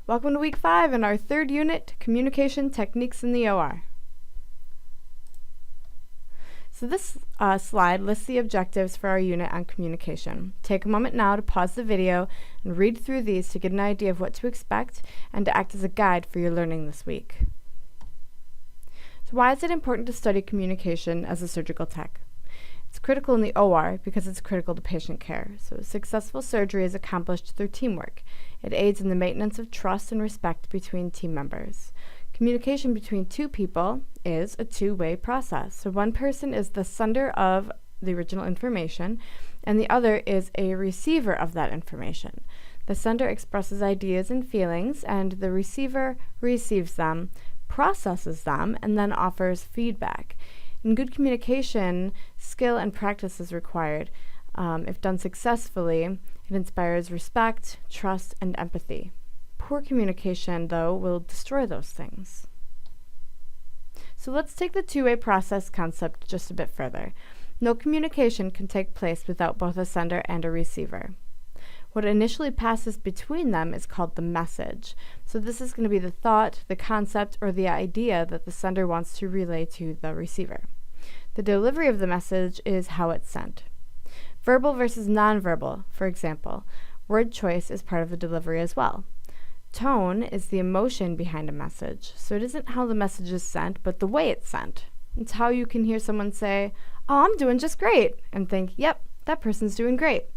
Welcome to week 5 in our third unit, Communication Techniques in the OR. So this slide lists the objectives for our unit on communication. Take a moment now to pause the video and read through these to get an idea of what to expect and to act as a guide for your learning this week. So why is it important to study communication as a surgical tech? It's critical in the OR because it's critical to patient care. So successful surgery is accomplished through teamwork. It aids in the maintenance of trust and respect between team members. Communication between two people is a two-way process. So one person is the sender of the original information, and the other is a receiver of that information. The sender expresses ideas and feelings, and the receiver receives them, processes them, and then offers feedback. In good communication, skill and practice is required. If done successfully, it inspires respect, trust, and empathy. Poor communication, though, will destroy those things. So let's take the two-way process concept just a bit further. No communication can take place without both a sender and a receiver. What initially passes between them is called the message. So this is going to be the thought, the concept, or the idea that the sender wants to relay to the receiver. The delivery of the message is how it's sent. Verbal versus nonverbal, for example. Word choice is part of the delivery as well. Tone is the emotion behind a message. So it isn't how the message is sent, but the way it's sent. It's how you can hear someone say, "Oh, I'm doing just great," and think, "Yep, that person's doing great."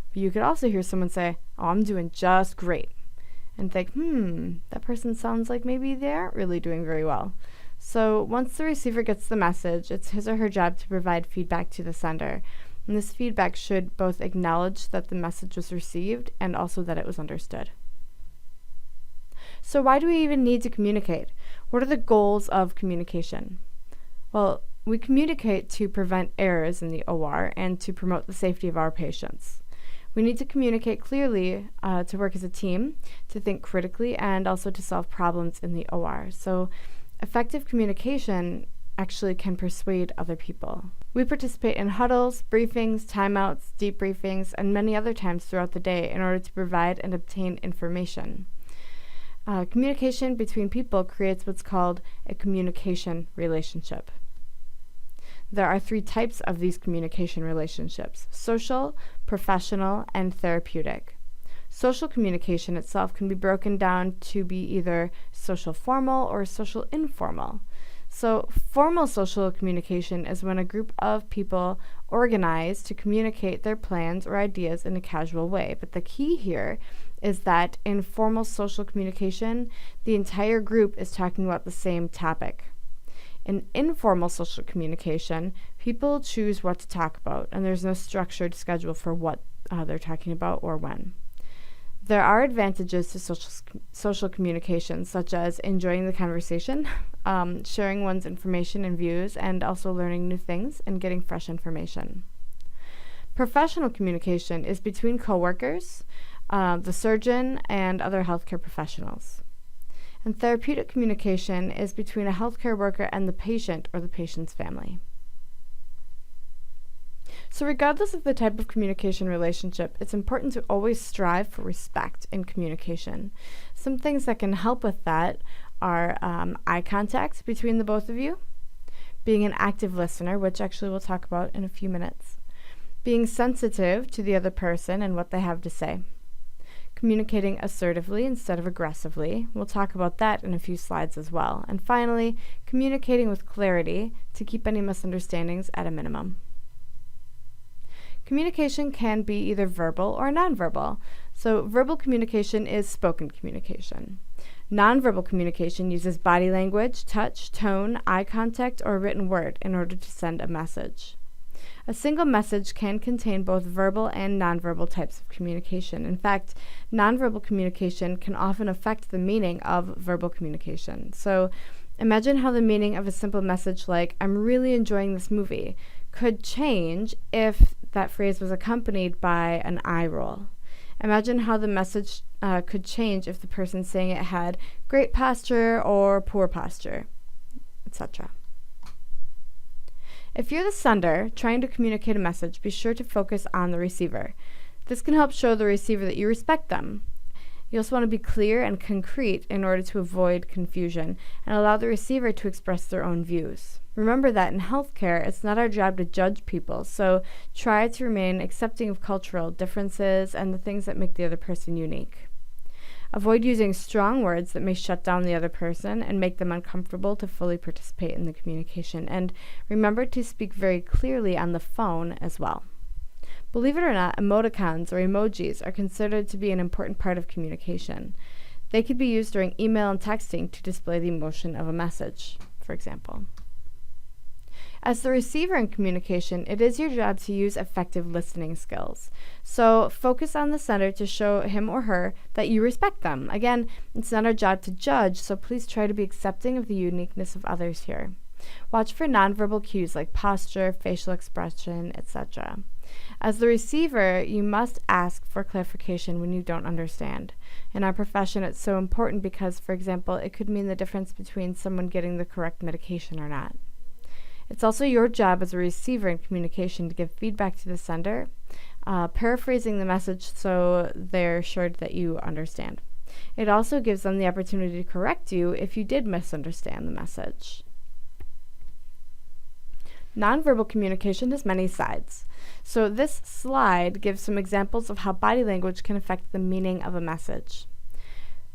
But you could also hear someone say, "Oh, I'm doing just great," and think, that person sounds like maybe they aren't really doing very well. So once the receiver gets the message, it's his or her job to provide feedback to the sender. And this feedback should both acknowledge that the message was received and also that it was understood. So why do we even need to communicate? What are the goals of communication? Well, we communicate to prevent errors in the OR and to promote the safety of our patients. We need to communicate clearly to work as a team, to think critically, and also to solve problems in the OR. So effective communication actually can persuade other people. We participate in huddles, briefings, timeouts, debriefings, and many other times throughout the day in order to provide and obtain information. Communication between people creates what's called a communication relationship. There are 3 types of these communication relationships: social, professional, and therapeutic. Social communication itself can be broken down to be either social formal or social informal. So formal social communication is when a group of people organize to communicate their plans or ideas in a casual way. But the key here is that in formal social communication, the entire group is talking about the same topic. In informal social communication, people choose what to talk about, and there's no structured schedule for what they're talking about or when. There are advantages to social communication, such as enjoying the conversation, sharing one's information and views, and also learning new things and getting fresh information. Professional communication is between coworkers, the surgeon, and other healthcare professionals. And therapeutic communication is between a healthcare worker and the patient or the patient's family. So regardless of the type of communication relationship, it's important to always strive for respect in communication. Some things that can help with that are eye contact between the both of you, being an active listener, which actually we'll talk about in a few minutes, being sensitive to the other person and what they have to say, communicating assertively instead of aggressively. We'll talk about that in a few slides as well. And finally, communicating with clarity to keep any misunderstandings at a minimum. Communication can be either verbal or nonverbal. So verbal communication is spoken communication. Nonverbal communication uses body language, touch, tone, eye contact, or written word in order to send a message. A single message can contain both verbal and nonverbal types of communication. In fact, nonverbal communication can often affect the meaning of verbal communication. So imagine how the meaning of a simple message like, "I'm really enjoying this movie," could change if that phrase was accompanied by an eye roll. Imagine how the message could change if the person saying it had great posture or poor posture, etc. If you're the sender trying to communicate a message, be sure to focus on the receiver. This can help show the receiver that you respect them. You also want to be clear and concrete in order to avoid confusion and allow the receiver to express their own views. Remember that in healthcare, it's not our job to judge people, so try to remain accepting of cultural differences and the things that make the other person unique. Avoid using strong words that may shut down the other person and make them uncomfortable to fully participate in the communication. And remember to speak very clearly on the phone as well. Believe it or not, emoticons or emojis are considered to be an important part of communication. They could be used during email and texting to display the emotion of a message, for example. As the receiver in communication, it is your job to use effective listening skills. So focus on the sender to show him or her that you respect them. Again, it's not our job to judge, so please try to be accepting of the uniqueness of others here. Watch for nonverbal cues like posture, facial expression, etc. As the receiver, you must ask for clarification when you don't understand. In our profession, it's so important because, for example, it could mean the difference between someone getting the correct medication or not. It's also your job as a receiver in communication to give feedback to the sender, paraphrasing the message so they're sure that you understand. It also gives them the opportunity to correct you if you did misunderstand the message. Nonverbal communication has many sides. So this slide gives some examples of how body language can affect the meaning of a message.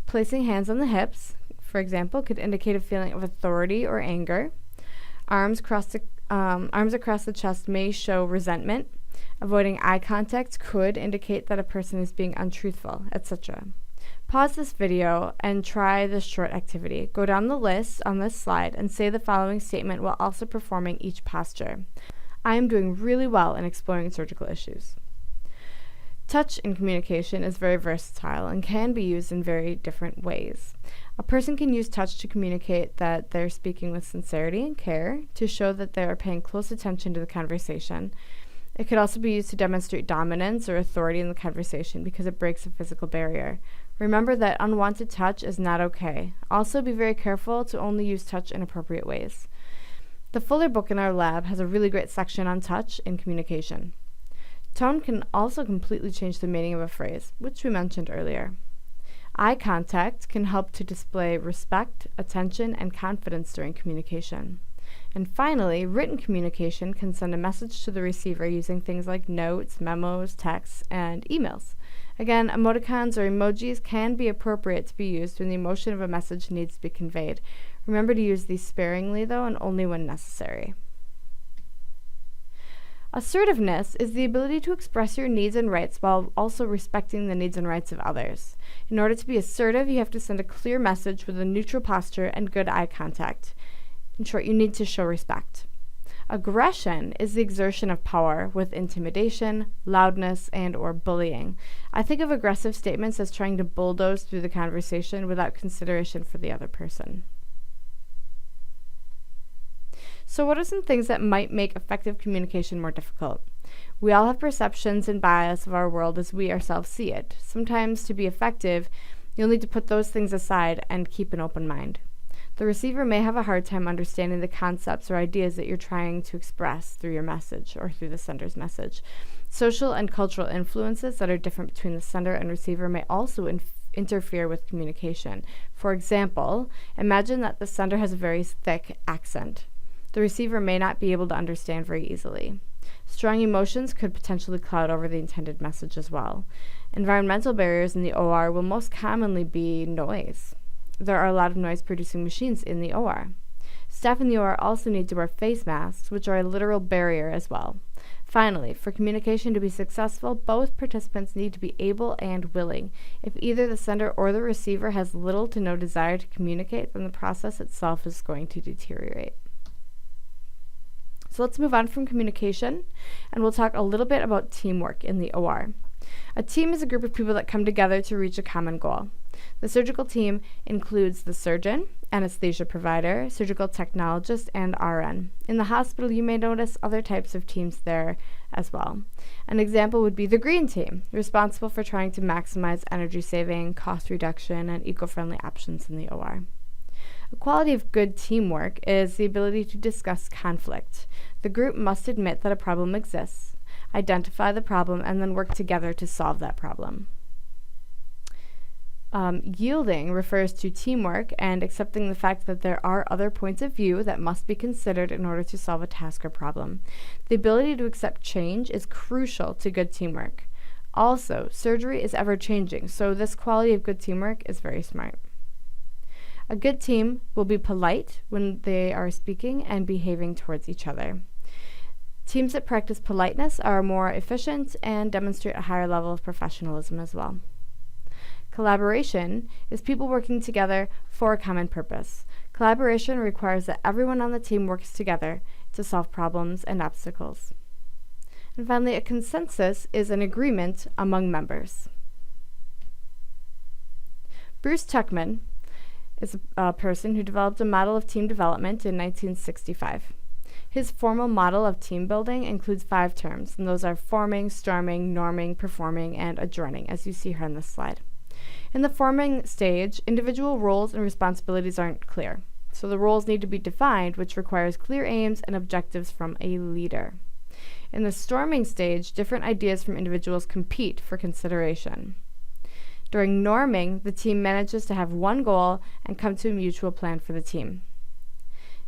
Placing hands on the hips, for example, could indicate a feeling of authority or anger. Arms across the chest may show resentment. Avoiding eye contact could indicate that a person is being untruthful, etc. Pause this video and try this short activity. Go down the list on this slide and say the following statement while also performing each posture. I am doing really well in exploring surgical issues. Touch in communication is very versatile and can be used in very different ways. A person can use touch to communicate that they're speaking with sincerity and care, to show that they are paying close attention to the conversation. It could also be used to demonstrate dominance or authority in the conversation because it breaks a physical barrier. Remember that unwanted touch is not okay. Also, be very careful to only use touch in appropriate ways. The Fuller book in our lab has a really great section on touch in communication. Tone can also completely change the meaning of a phrase, which we mentioned earlier. Eye contact can help to display respect, attention, and confidence during communication. And finally, written communication can send a message to the receiver using things like notes, memos, texts, and emails. Again, emoticons or emojis can be appropriate to be used when the emotion of a message needs to be conveyed. Remember to use these sparingly, though, and only when necessary. Assertiveness is the ability to express your needs and rights while also respecting the needs and rights of others. In order to be assertive, you have to send a clear message with a neutral posture and good eye contact. In short, you need to show respect. Aggression is the exertion of power with intimidation, loudness, and/or bullying. I think of aggressive statements as trying to bulldoze through the conversation without consideration for the other person. So what are some things that might make effective communication more difficult? We all have perceptions and bias of our world as we ourselves see it. Sometimes to be effective, you'll need to put those things aside and keep an open mind. The receiver may have a hard time understanding the concepts or ideas that you're trying to express through your message or through the sender's message. Social and cultural influences that are different between the sender and receiver may also interfere with communication. For example, imagine that the sender has a very thick accent. The receiver may not be able to understand very easily. Strong emotions could potentially cloud over the intended message as well. Environmental barriers in the OR will most commonly be noise. There are a lot of noise-producing machines in the OR. Staff in the OR also need to wear face masks, which are a literal barrier as well. Finally, for communication to be successful, both participants need to be able and willing. If either the sender or the receiver has little to no desire to communicate, then the process itself is going to deteriorate. So let's move on from communication, and we'll talk a little bit about teamwork in the OR. A team is a group of people that come together to reach a common goal. The surgical team includes the surgeon, anesthesia provider, surgical technologist, and RN. In the hospital, you may notice other types of teams there as well. An example would be the green team, responsible for trying to maximize energy saving, cost reduction, and eco-friendly options in the OR. A quality of good teamwork is the ability to discuss conflict. The group must admit that a problem exists, identify the problem, and then work together to solve that problem. Yielding refers to teamwork and accepting the fact that there are other points of view that must be considered in order to solve a task or problem. The ability to accept change is crucial to good teamwork. Also, surgery is ever changing, so this quality of good teamwork is very smart. A good team will be polite when they are speaking and behaving towards each other. Teams that practice politeness are more efficient and demonstrate a higher level of professionalism as well. Collaboration is people working together for a common purpose. Collaboration requires that everyone on the team works together to solve problems and obstacles. And finally, a consensus is an agreement among members. Bruce Tuckman is a person who developed a model of team development in 1965. His formal model of team building includes 5 terms, and those are forming, storming, norming, performing, and adjourning, as you see here on this slide. In the forming stage, individual roles and responsibilities aren't clear, so the roles need to be defined, which requires clear aims and objectives from a leader. In the storming stage, different ideas from individuals compete for consideration. During norming, the team manages to have one goal and come to a mutual plan for the team.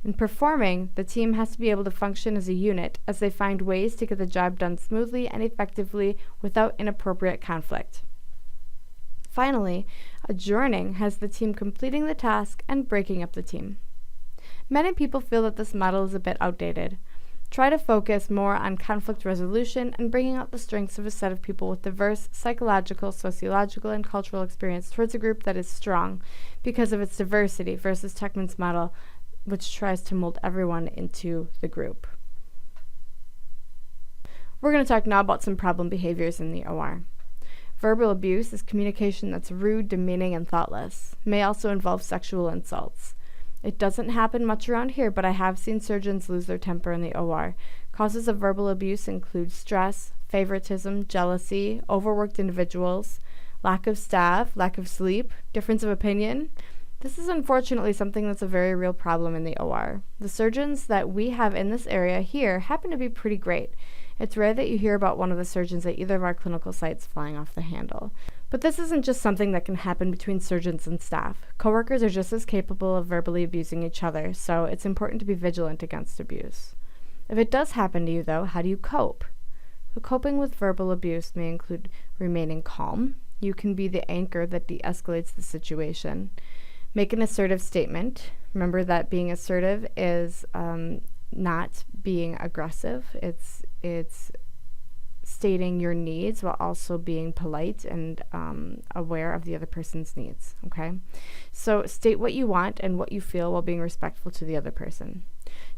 In performing, the team has to be able to function as a unit as they find ways to get the job done smoothly and effectively without inappropriate conflict. Finally, adjourning has the team completing the task and breaking up the team. Many people feel that this model is a bit outdated. Try to focus more on conflict resolution and bringing out the strengths of a set of people with diverse psychological, sociological, and cultural experience towards a group that is strong because of its diversity versus Tuckman's model, which tries to mold everyone into the group. We're going to talk now about some problem behaviors in the OR. Verbal abuse is communication that's rude, demeaning, and thoughtless. It may also involve sexual insults. It doesn't happen much around here, but I have seen surgeons lose their temper in the OR. Causes of verbal abuse include stress, favoritism, jealousy, overworked individuals, lack of staff, lack of sleep, difference of opinion. This is unfortunately something that's a very real problem in the OR. The surgeons that we have in this area here happen to be pretty great. It's rare that you hear about one of the surgeons at either of our clinical sites flying off the handle. But this isn't just something that can happen between surgeons and staff. Coworkers are just as capable of verbally abusing each other, so it's important to be vigilant against abuse. If it does happen to you, though, how do you cope? So coping with verbal abuse may include remaining calm. You can be the anchor that de-escalates the situation. Make an assertive statement. Remember that being assertive is not being aggressive. It's stating your needs while also being polite and aware of the other person's needs, okay? So state what you want and what you feel while being respectful to the other person.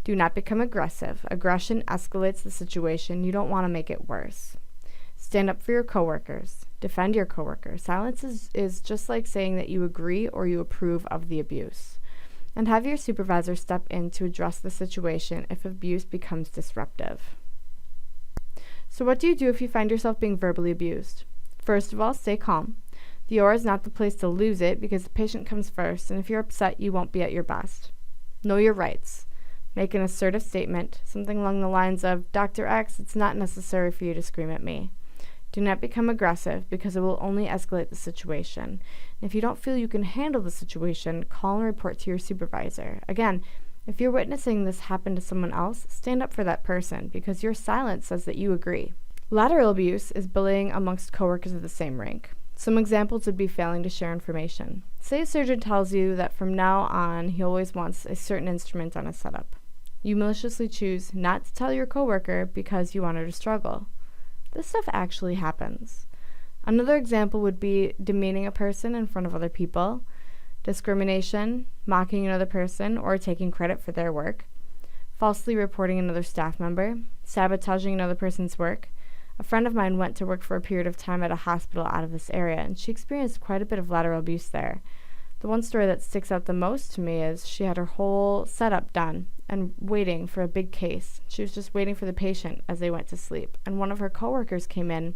Do not become aggressive. Aggression escalates the situation. You don't want to make it worse. Stand up for your coworkers. Defend your coworkers. Silence is just like saying that you agree or you approve of the abuse. And have your supervisor step in to address the situation if abuse becomes disruptive. So what do you do if you find yourself being verbally abused? First of all, stay calm. The OR is not the place to lose it because the patient comes first, and if you're upset, you won't be at your best. Know your rights. Make an assertive statement, something along the lines of, Dr. X, it's not necessary for you to scream at me. Do not become aggressive because it will only escalate the situation. And if you don't feel you can handle the situation, call and report to your supervisor. Again, if you're witnessing this happen to someone else, stand up for that person because your silence says that you agree. Lateral abuse is bullying amongst coworkers of the same rank. Some examples would be failing to share information. Say a surgeon tells you that from now on he always wants a certain instrument on his setup. You maliciously choose not to tell your coworker because you want her to struggle. This stuff actually happens. Another example would be demeaning a person in front of other people, discrimination, mocking another person or taking credit for their work, falsely reporting another staff member, sabotaging another person's work. A friend of mine went to work for a period of time at a hospital out of this area, and she experienced quite a bit of lateral abuse there. The one story that sticks out the most to me is she had her whole setup done and waiting for a big case. She was just waiting for the patient as they went to sleep, and one of her coworkers came in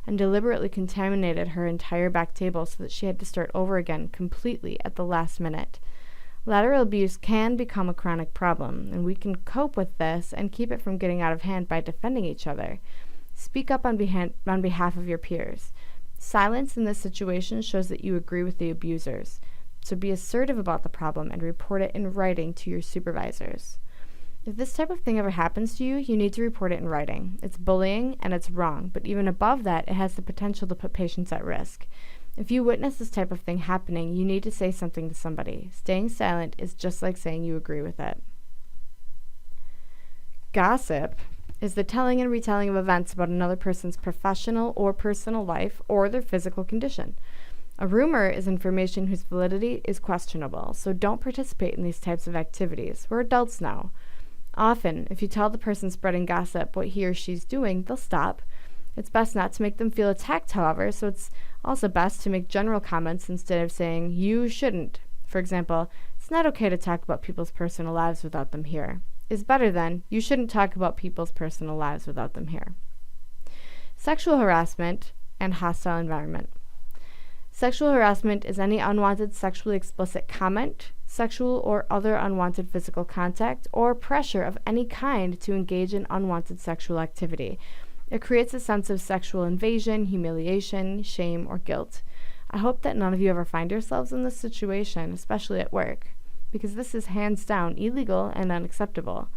and deliberately contaminated her entire back table so that she had to start over again completely at the last minute. Lateral abuse can become a chronic problem, and we can cope with this and keep it from getting out of hand by defending each other. Speak up on behalf of your peers. Silence in this situation shows that you agree with the abusers. So be assertive about the problem and report it in writing to your supervisors. If this type of thing ever happens to you, you need to report it in writing. It's bullying and it's wrong, but even above that, it has the potential to put patients at risk. If you witness this type of thing happening, you need to say something to somebody. Staying silent is just like saying you agree with it. Gossip is the telling and retelling of events about another person's professional or personal life or their physical condition. A rumor is information whose validity is questionable, so don't participate in these types of activities. We're adults now. Often, if you tell the person spreading gossip what he or she's doing, they'll stop. It's best not to make them feel attacked, however, so it's also best to make general comments instead of saying, you shouldn't. For example, it's not okay to talk about people's personal lives without them here. Is better than, you shouldn't talk about people's personal lives without them here. Sexual harassment and hostile environment. Sexual harassment is any unwanted sexually explicit comment, sexual or other unwanted physical contact, or pressure of any kind to engage in unwanted sexual activity. It creates a sense of sexual invasion, humiliation, shame, or guilt. I hope that none of you ever find yourselves in this situation, especially at work, because this is hands down illegal and unacceptable.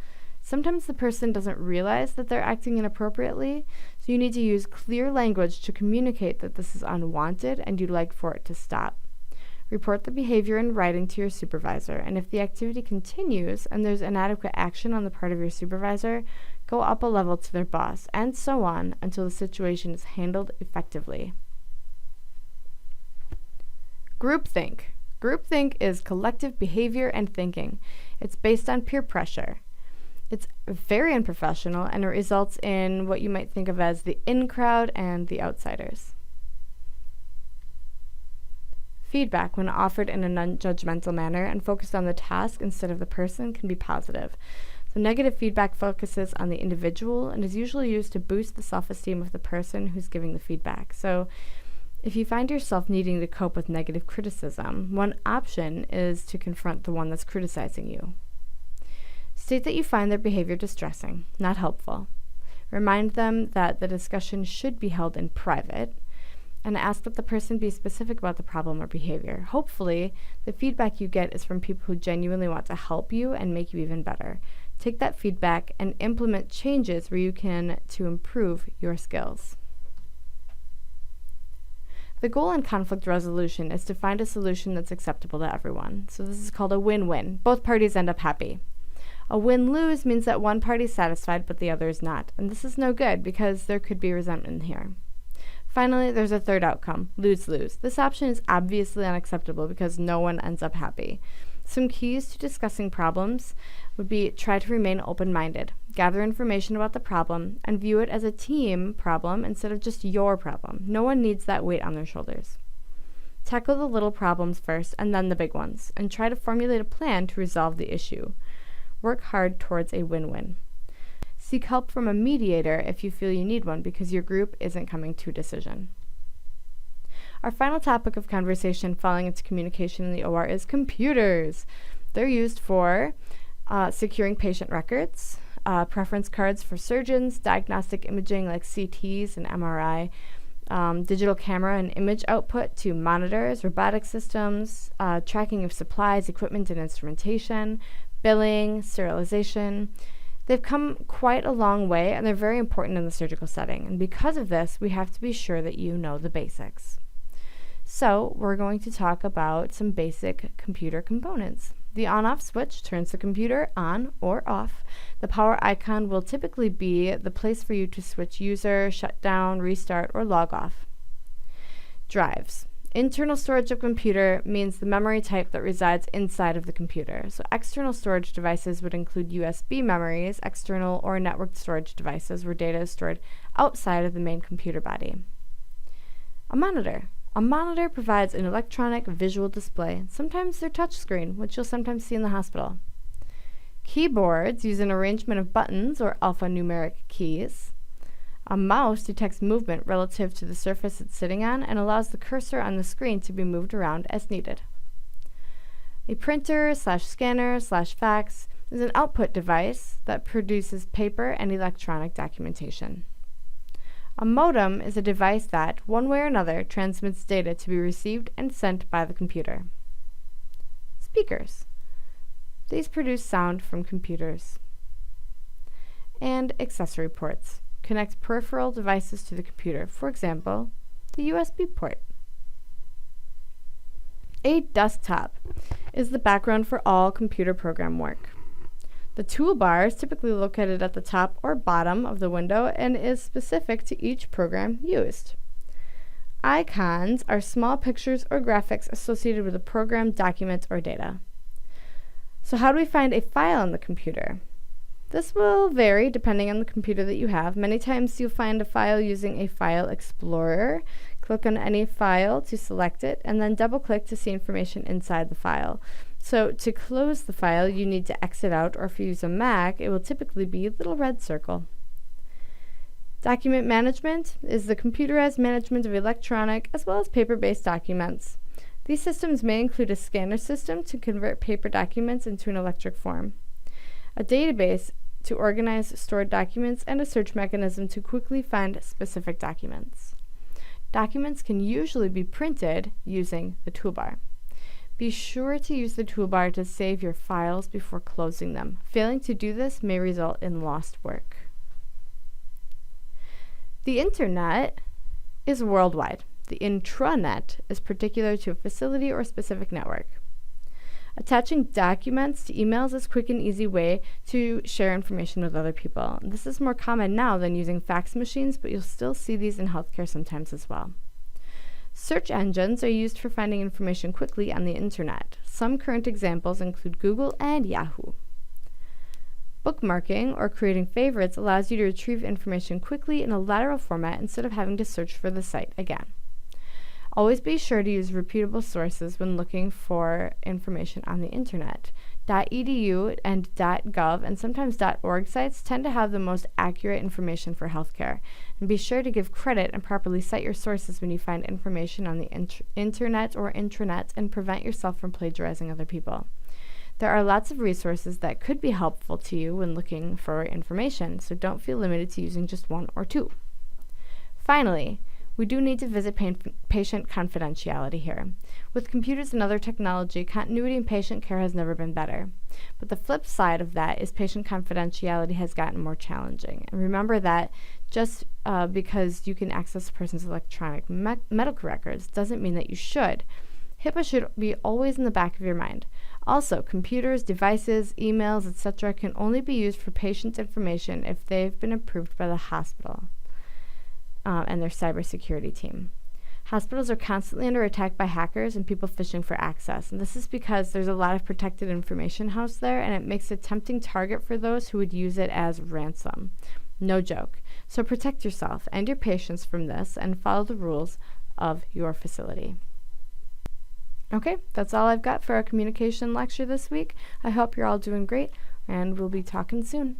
Sometimes the person doesn't realize that they're acting inappropriately, so you need to use clear language to communicate that this is unwanted and you'd like for it to stop. Report the behavior in writing to your supervisor, and if the activity continues and there's inadequate action on the part of your supervisor, go up a level to their boss, and so on until the situation is handled effectively. Groupthink. Groupthink is collective behavior and thinking. It's based on peer pressure. It's very unprofessional, and it results in what you might think of as the in crowd and the outsiders. Feedback, when offered in a non-judgmental manner and focused on the task instead of the person, can be positive. So negative feedback focuses on the individual and is usually used to boost the self-esteem of the person who's giving the feedback. So if you find yourself needing to cope with negative criticism, one option is to confront the one that's criticizing you. State that you find their behavior distressing, not helpful. Remind them that the discussion should be held in private, and ask that the person be specific about the problem or behavior. Hopefully, the feedback you get is from people who genuinely want to help you and make you even better. Take that feedback and implement changes where you can to improve your skills. The goal in conflict resolution is to find a solution that's acceptable to everyone. So this is called a win-win. Both parties end up happy. A win-lose means that one party is satisfied but the other is not. And this is no good because there could be resentment here. Finally, there's a third outcome, lose-lose. This option is obviously unacceptable because no one ends up happy. Some keys to discussing problems would be try to remain open-minded, gather information about the problem, and view it as a team problem instead of just your problem. No one needs that weight on their shoulders. Tackle the little problems first and then the big ones, and try to formulate a plan to resolve the issue. Work hard towards a win-win. Seek help from a mediator if you feel you need one because your group isn't coming to a decision. Our final topic of conversation following into communication in the OR is computers. They're used for securing patient records, preference cards for surgeons, diagnostic imaging like CTs and MRI, digital camera and image output to monitors, robotic systems, tracking of supplies, equipment and instrumentation, billing, sterilization. They've come quite a long way, and they're very important in the surgical setting. And because of this, we have to be sure that you know the basics. So we're going to talk about some basic computer components. The on-off switch turns the computer on or off. The power icon will typically be the place for you to switch user, shut down, restart, or log off. Drives. Internal storage of computer means the memory type that resides inside of the computer. So external storage devices would include USB memories, external or networked storage devices where data is stored outside of the main computer body. A monitor. A monitor provides an electronic visual display. Sometimes they're touchscreen, which you'll sometimes see in the hospital. Keyboards use an arrangement of buttons or alphanumeric keys. A mouse detects movement relative to the surface it's sitting on and allows the cursor on the screen to be moved around as needed. A printer/scanner/fax is an output device that produces paper and electronic documentation. A modem is a device that, one way or another, transmits data to be received and sent by the computer. Speakers. These produce sound from computers. And accessory ports. Connect peripheral devices to the computer, for example, the USB port. A desktop is the background for all computer program work. The toolbar is typically located at the top or bottom of the window and is specific to each program used. Icons are small pictures or graphics associated with a program, document, or data. So how do we find a file on the computer? This will vary depending on the computer that you have. Many times you'll find a file using a file explorer. Click on any file to select it and then double-click to see information inside the file. So to close the file, you need to exit out, or if you use a Mac, it will typically be a little red circle. Document management is the computerized management of electronic as well as paper-based documents. These systems may include a scanner system to convert paper documents into an electric form, a database to organize stored documents, and a search mechanism to quickly find specific documents. Documents can usually be printed using the toolbar. Be sure to use the toolbar to save your files before closing them. Failing to do this may result in lost work. The Internet is worldwide. The intranet is particular to a facility or specific network. Attaching documents to emails is a quick and easy way to share information with other people. This is more common now than using fax machines, but you'll still see these in healthcare sometimes as well. Search engines are used for finding information quickly on the internet. Some current examples include Google and Yahoo. Bookmarking or creating favorites allows you to retrieve information quickly in a lateral format instead of having to search for the site again. Always be sure to use reputable sources when looking for information on the internet. .edu and .gov and sometimes .org sites tend to have the most accurate information for healthcare. And be sure to give credit and properly cite your sources when you find information on the internet or intranet, and prevent yourself from plagiarizing other people. There are lots of resources that could be helpful to you when looking for information, so don't feel limited to using just one or two. Finally, we do need to visit patient confidentiality here. With computers and other technology, continuity in patient care has never been better. But the flip side of that is patient confidentiality has gotten more challenging. And remember that just because you can access a person's electronic medical records doesn't mean that you should. HIPAA should be always in the back of your mind. Also, computers, devices, emails, etc. can only be used for patient information if they've been approved by the hospital and their cybersecurity team. Hospitals are constantly under attack by hackers and people fishing for access, and this is because there's a lot of protected information housed there, and it makes a tempting target for those who would use it as ransom. No joke. So protect yourself and your patients from this and follow the rules of your facility. Okay, that's all I've got for our communication lecture this week. I hope you're all doing great, and we'll be talking soon.